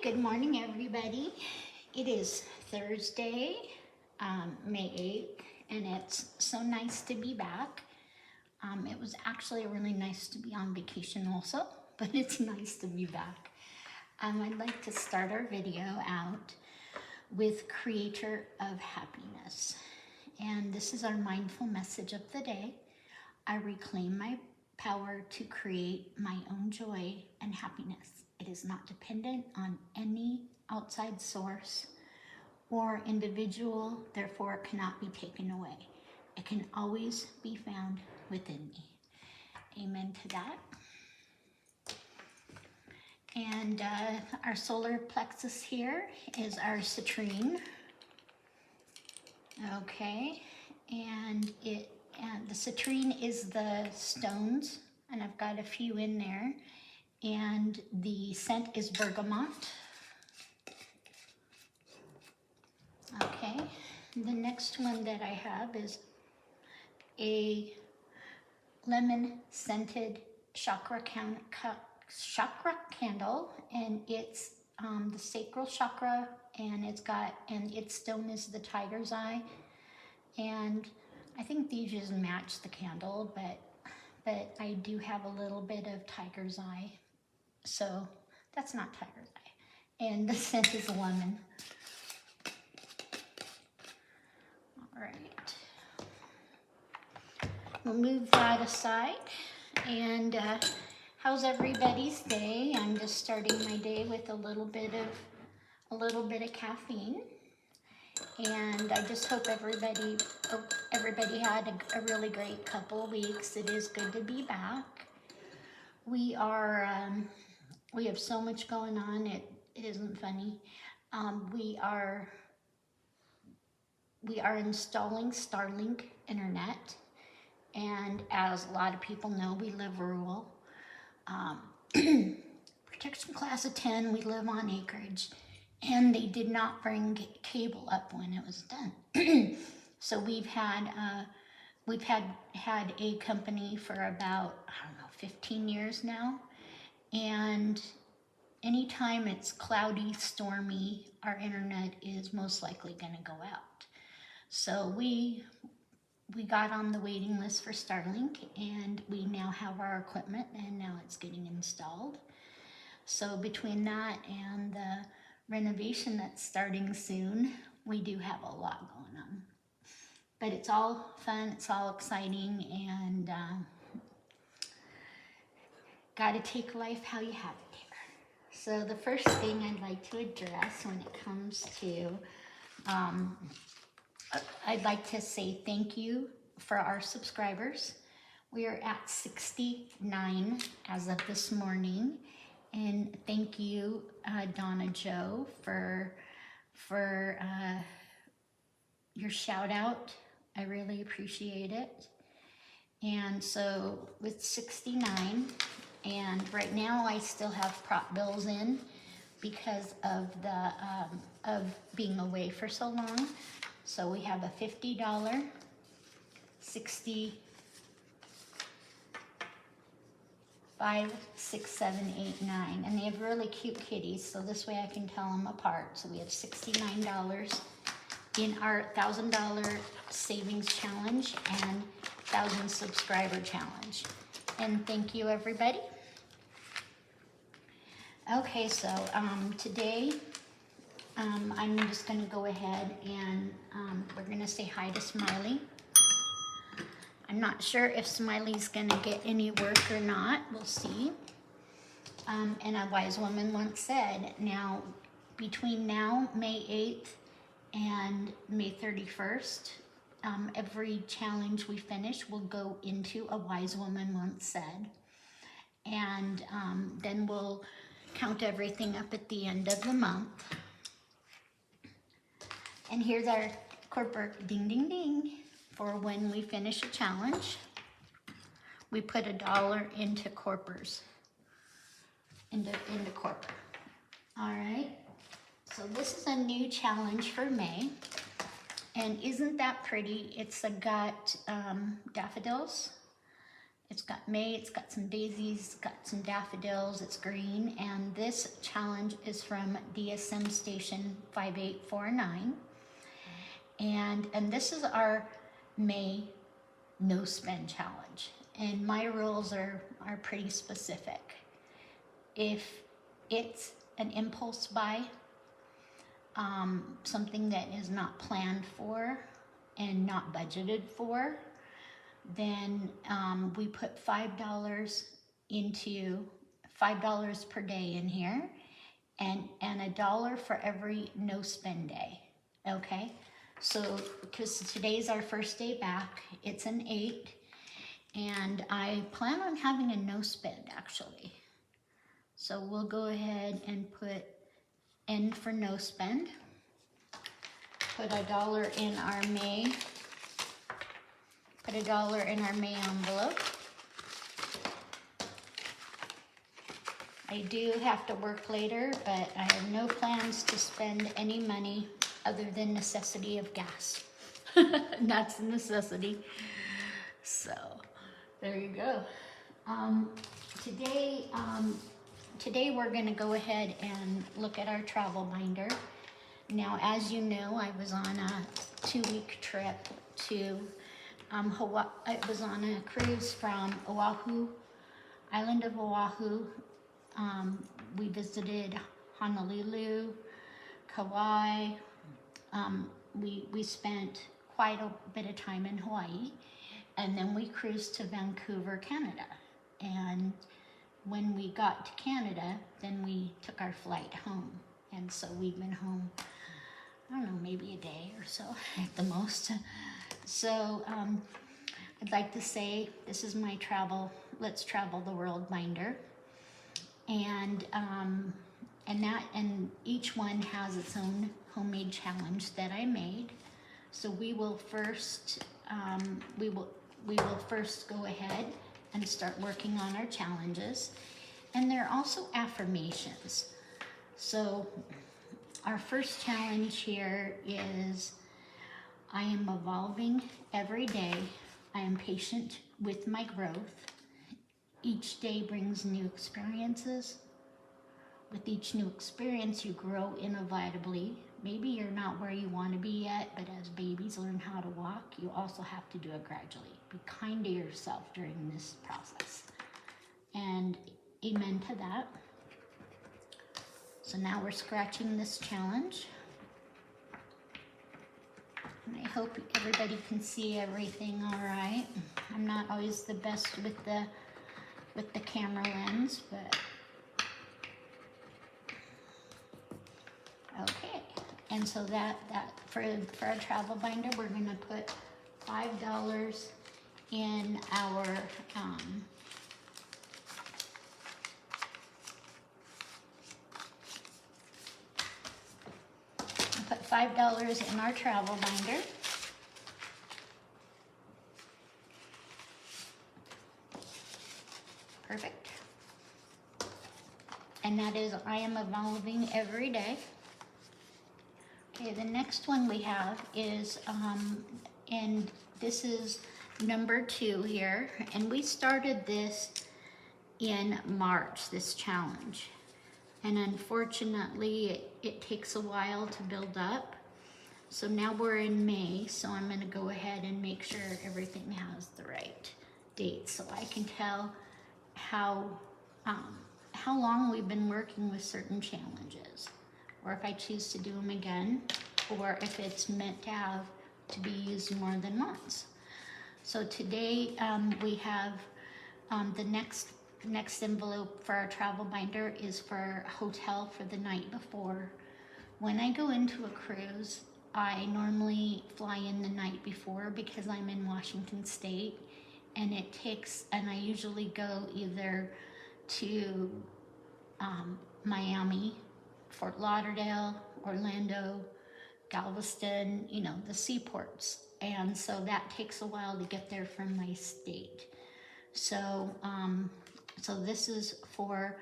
Good morning, everybody. It is Thursday, May 8th, and it's so nice to be back. It was actually really nice to be on vacation also, but it's nice to be back. I'd like to start our video out with Creator of Happiness. And this is our mindful message of the day. I reclaim my power to create my own joy and happiness. It is not dependent on any outside source or individual, therefore it cannot be taken away. It can always be found within me. Amen to that. And our solar plexus here is our citrine. Okay, and the citrine is the stones, and I've got a few in there. And the scent is bergamot. Okay, the next one that I have is a lemon scented chakra candle, and it's the sacral chakra, and its stone is the tiger's eye. And I think these just match the candle, but I do have a little bit of tiger's eye. So that's not tiger's eye. And the scent is lemon. All right. We'll move that aside. And how's everybody's day? I'm just starting my day with a little bit of caffeine. And I just hope everybody had a really great couple of weeks. It is good to be back. We have so much going on, it isn't funny. We are installing Starlink internet, and as a lot of people know, we live rural. Protection class of 10, we live on acreage, and they did not bring cable up when it was done. So we've had a company for about, 15 years now. And anytime it's cloudy, stormy, our internet is most likely going to go out. So we got on the waiting list for Starlink, and we now have our equipment, and now it's getting installed. So between that and the renovation that's starting soon, we do have a lot going on. But it's all fun, it's all exciting, and got to take life how you have it here. So the first thing I'd like to address when it comes to, I'd like to say thank you for our subscribers. We are at 69 as of this morning. And thank you, Donna Joe, for your shout out. I really appreciate it. And so with 69, and right now I still have prop bills in because of of being away for so long. So we have a $50, 60, 5, 6, 7, 8, 9, and they have really cute kitties, so this way I can tell them apart. So we have $69 in our $1,000 savings challenge and 1,000 subscriber challenge. And thank you, everybody. Okay, so today I'm just going to go ahead and we're going to say hi to Smiley. I'm not sure if Smiley's going to get any work or not. We'll see. And a wise woman once said, now, between now, May 8th, and May 31st, every challenge we finish will go into a wise woman once said. And then we'll count everything up at the end of the month. And here's our corporate ding, ding, ding for when we finish a challenge. We put $1 into corpers, into corporate. All right. So this is a new challenge for May. And isn't that pretty? It's got daffodils, It's got May, it's got some daisies, it's got some daffodils, it's green, and this challenge is from DSM Station 5849. And this is our May no spend challenge. And my rules are pretty specific. If it's an impulse buy, something that is not planned for and not budgeted for, then we put $5 per day in here, and $1 for every no spend day. Okay, so because today's our first day back, it's an 8, and I plan on having a no spend actually. So we'll go ahead and put N for no spend. Put $1 in our May. Put $1 in our May envelope. I do have to work later, but I have no plans to spend any money other than necessity of gas. And that's a necessity. So there you go. Today we're going to go ahead and look at our travel binder. Now, as you know, I was on a 2-week trip to Hawaii. I was on a cruise from Oahu, island of Oahu. We visited Honolulu, Kauai. We spent quite a bit of time in Hawaii, and then we cruised to Vancouver, Canada. And when we got to Canada, then we took our flight home. And so we've been home, I don't know, maybe a day or so at the most. So I'd like to say this is my Let's Travel the World binder. And each one has its own homemade challenge that I made. So we will first go ahead and start working on our challenges. And there are also affirmations. So our first challenge here is, I am evolving every day. I am patient with my growth. Each day brings new experiences. With each new experience, you grow inevitably. Maybe you're not where you want to be yet, but as babies learn how to walk, you also have to do it gradually. Be kind to yourself during this process. And amen to that. So now we're scratching this challenge. And I hope everybody can see everything all right. I'm not always the best with the camera lens, but okay. And so that for our travel binder, we're gonna put $5 in our put $5 in our travel binder. Perfect. And that is, I am evolving every day. Okay, the next one we have is, and this is number 2 here, and we started this in March, this challenge. And unfortunately, it takes a while to build up. So now we're in May, so I'm gonna go ahead and make sure everything has the right date so I can tell how long we've been working with certain challenges, or if I choose to do them again, or if it's meant to be used more than once. So today we have the next envelope for our travel binder is for hotel for the night before. When I go into a cruise, I normally fly in the night before because I'm in Washington State, and I usually go either to Miami, Fort Lauderdale, Orlando, Galveston, the seaports. And so that takes a while to get there from my state. So this is for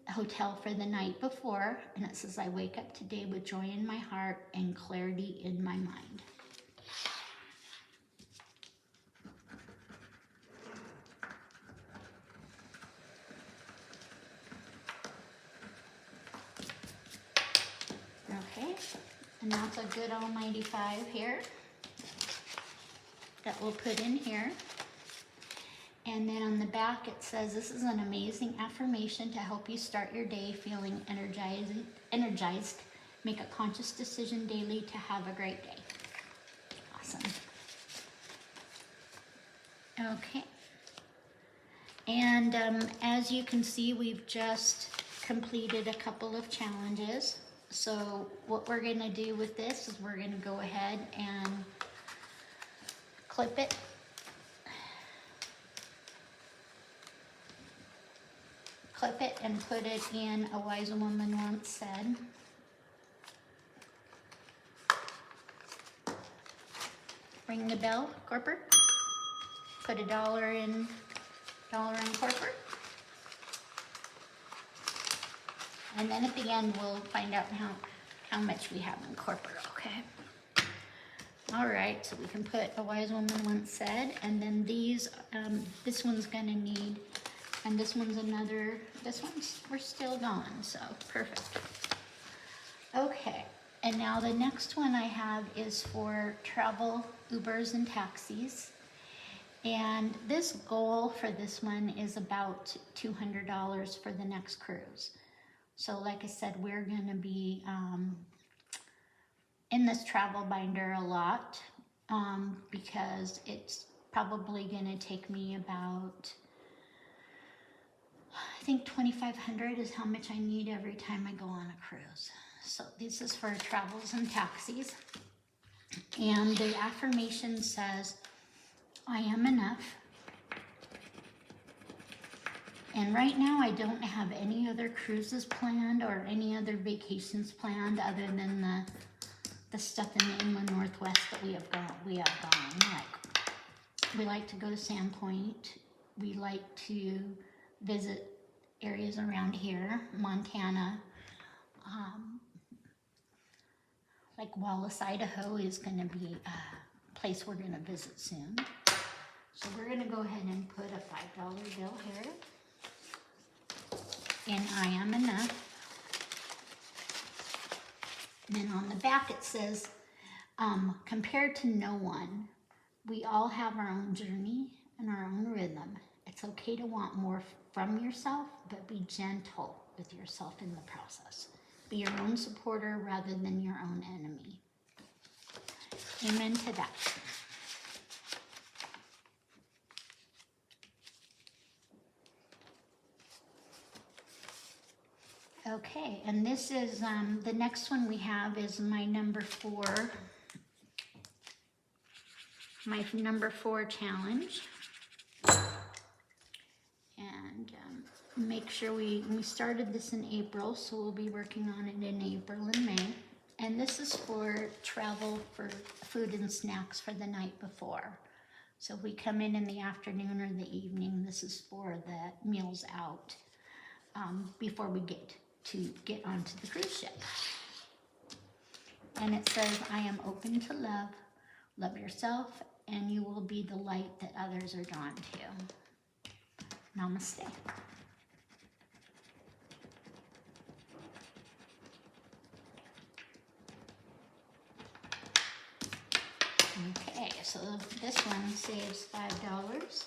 hotel for the night before, and it says, I wake up today with joy in my heart and clarity in my mind. And that's a good almighty 5 here that we'll put in here. And then on the back it says, this is an amazing affirmation to help you start your day feeling energized. Make a conscious decision daily to have a great day. Awesome. Okay. And as you can see, we've just completed a couple of challenges. So what we're going to do with this is we're going to go ahead and clip it. Clip it and put it in A Wise Woman Once Said. Ring the bell, corporate. Put $1 in corporate. And then at the end, we'll find out how much we have in corporate, okay? All right, so we can put A Wise Woman Once Said, and then these, this one's gonna need, and this one's another, we're still gone, so perfect. Okay, and now the next one I have is for travel, Ubers, and taxis. And this goal for this one is about $200 for the next cruise. So like I said, we're gonna be in this travel binder a lot because it's probably gonna take me about, I think $2,500 is how much I need every time I go on a cruise. So this is for travels and taxis. And the affirmation says, I am enough. And right now I don't have any other cruises planned or any other vacations planned other than the stuff in the inland Northwest that we have gone. Like, we like to go to Sandpoint. We like to visit areas around here, Montana. Like Wallace, Idaho is going to be a place we're going to visit soon. So we're going to go ahead and put a $5 bill here. And I am enough. Then on the back it says, compared to no one, we all have our own journey and our own rhythm. It's okay to want more from yourself, but be gentle with yourself in the process. Be your own supporter rather than your own enemy. Amen to that. Okay, and this is, the next one we have is my number 4 challenge. And make sure we started this in April, so we'll be working on it in April and May. And this is for travel for food and snacks for the night before. So if we come in the afternoon or the evening, this is for the meals out before we get onto the cruise ship. And it says, I am open to love. Love yourself, and you will be the light that others are drawn to. Namaste. Okay, so this one saves $5.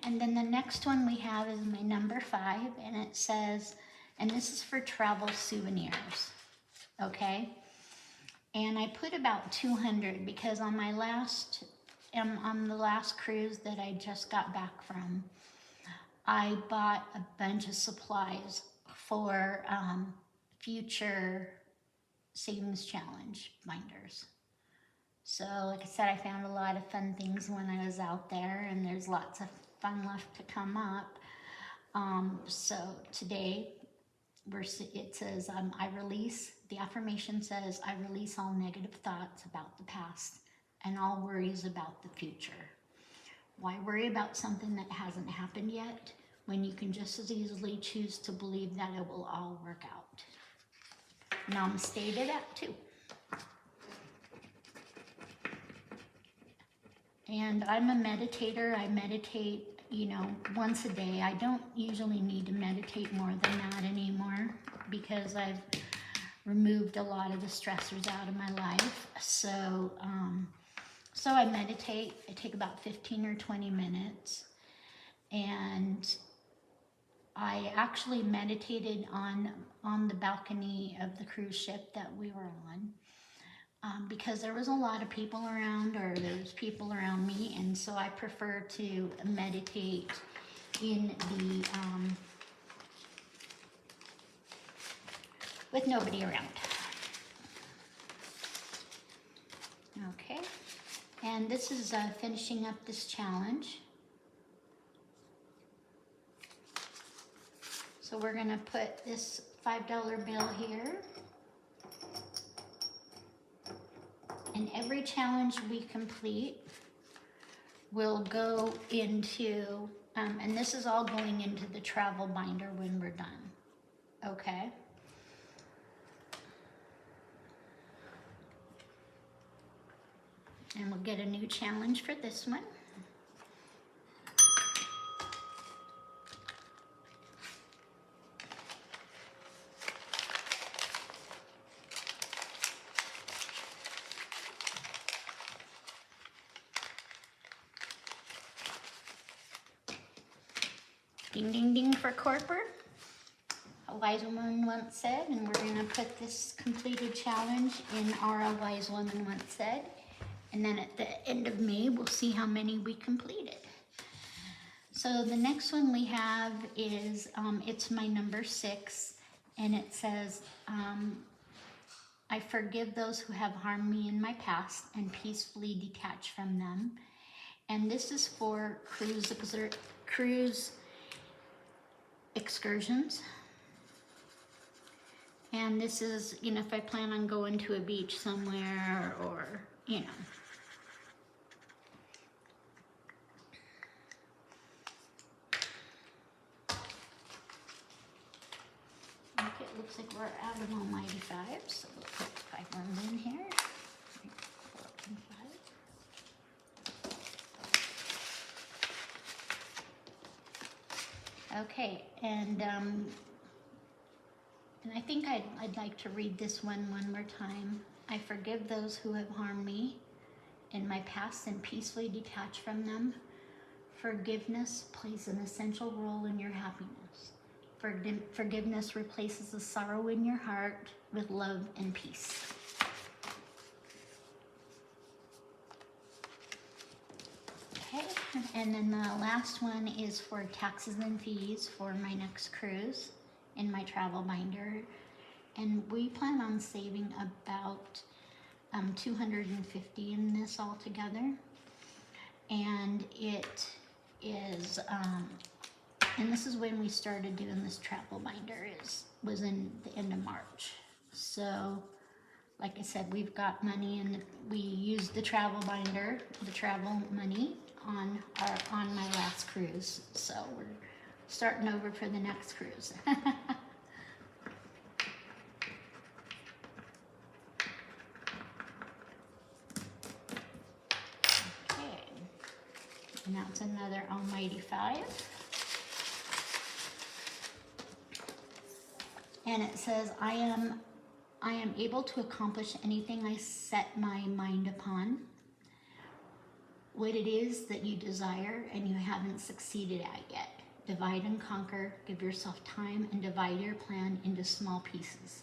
And then the next one we have is my number 5, and it says, and this is for travel souvenirs, okay? And I put about 200 because on my on the last cruise that I just got back from, I bought a bunch of supplies for future savings challenge binders. So like I said, I found a lot of fun things when I was out there, and there's lots of fun left to come up. So today it says, the affirmation says, I release all negative thoughts about the past and all worries about the future. Why worry about something that hasn't happened yet when you can just as easily choose to believe that it will all work out? Namaste to that too. And I'm a meditator. I meditate, you know, once a day. I don't usually need to meditate more than that anymore because I've removed a lot of the stressors out of my life. So, so I meditate. I take about 15 or 20 minutes. And I actually meditated on the balcony of the cruise ship that we were on. Because there was a lot of people around, or there was people around me, and so I prefer to meditate in the with nobody around. Okay, and this is finishing up this challenge. So we're gonna put this $5 bill here. And every challenge we complete will go into, and this is all going into the travel binder when we're done, okay? And we'll get a new challenge for this one. Ding, ding, ding for corporate. A wise woman once said, and we're going to put this completed challenge in our A Wise Woman Once Said. And then at the end of May, we'll see how many we completed. So the next one we have is, it's my number 6, and it says, I forgive those who have harmed me in my past and peacefully detach from them. And this is for cruise excursions. And this is, you know, if I plan on going to a beach somewhere, or, you know. Okay, it looks like we're out of Almighty 5, so we'll put 5 ones in here. 4 and 5. Okay, and I think I'd like to read this one more time. I forgive those who have harmed me in my past and peacefully detach from them. Forgiveness plays an essential role in your happiness. Forgiveness replaces the sorrow in your heart with love and peace. Okay, and then the last one is for taxes and fees for my next cruise in my travel binder. And we plan on saving about $250 in this altogether. And it is, and this is when we started doing this travel binder, was in the end of March. So, like I said, we've got money, and we used the travel binder, the travel money on my last cruise. So we're starting over for the next cruise. And that's another Almighty 5. And it says, I am able to accomplish anything I set my mind upon. What it is that you desire and you haven't succeeded at yet. Divide and conquer, give yourself time, and divide your plan into small pieces.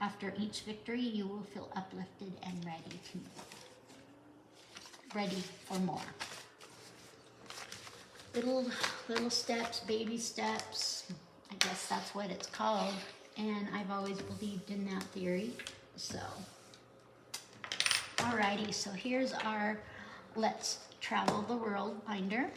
After each victory, you will feel uplifted and ready for more. Little steps, baby steps, I guess that's what it's called, and I've always believed in that theory. So, alrighty, so here's our Let's Travel the World binder.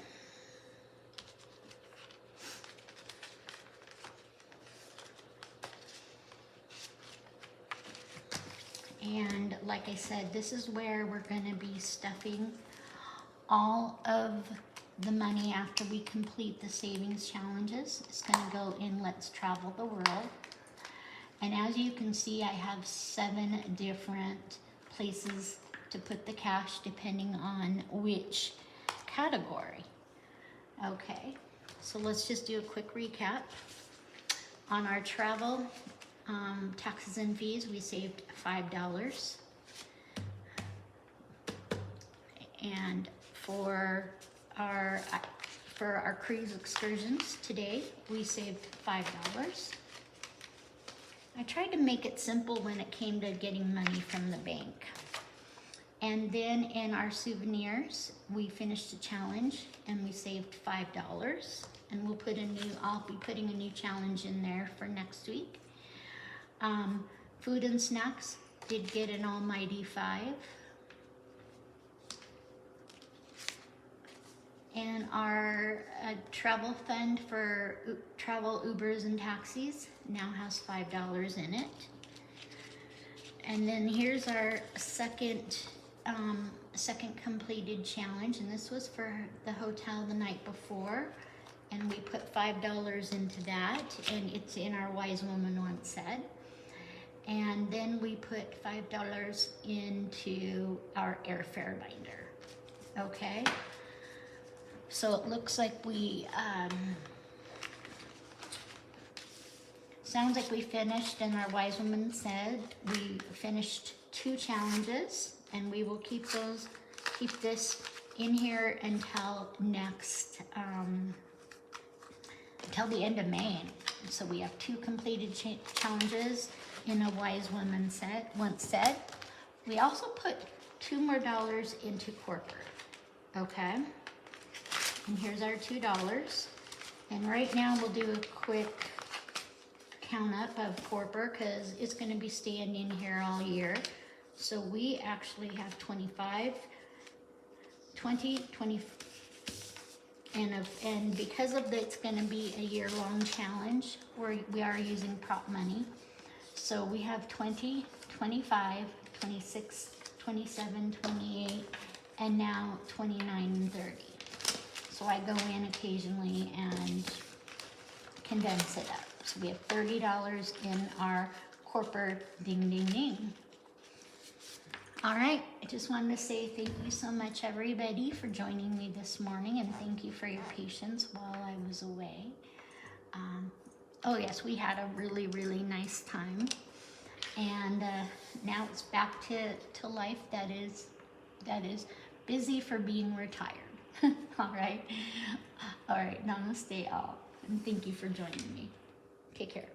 And like I said, this is where we're going to be stuffing all of the money after we complete the savings challenges. It's going to go in Let's Travel the World. And as you can see, I have 7 different places to put the cash depending on which category. Okay, so let's just do a quick recap. On our travel, taxes and fees, we saved $5. And for our cruise excursions today, we saved $5. I tried to make it simple when it came to getting money from the bank. And then in our souvenirs, we finished a challenge and we saved $5. And I'll be putting a new challenge in there for next week. Food and snacks did get an almighty 5. And our travel fund for travel Ubers and taxis now has $5 in it. And then here's our second completed challenge, and this was for the hotel the night before, and we put $5 into that, and it's in our Wise Woman Once Said. And then we put $5 into our airfare binder. Okay, so it looks like we sounds like we finished, and our Wise Woman Said we finished 2 challenges, and we will keep this in here until next, until the end of May. So we have 2 completed challenges in a Wise Woman Once Said. We also put $2 more into corporate, okay? And here's our $2. And right now we'll do a quick count up of corporate because it's going to be staying in here all year. So we actually have 25, 20, 20, and because of it's going to be a year-long challenge, we are using prop money. So we have 20, 25, 26, 27, 28, and now 29 and 30. So I go in occasionally and condense it up. So we have $30 in our corporate ding, ding, ding. All right, I just wanted to say thank you so much, everybody, for joining me this morning, and thank you for your patience while I was away. Oh yes, we had a really, really nice time, and now it's back to life that is busy for being retired. All right, namaste all, and thank you for joining me. Take care.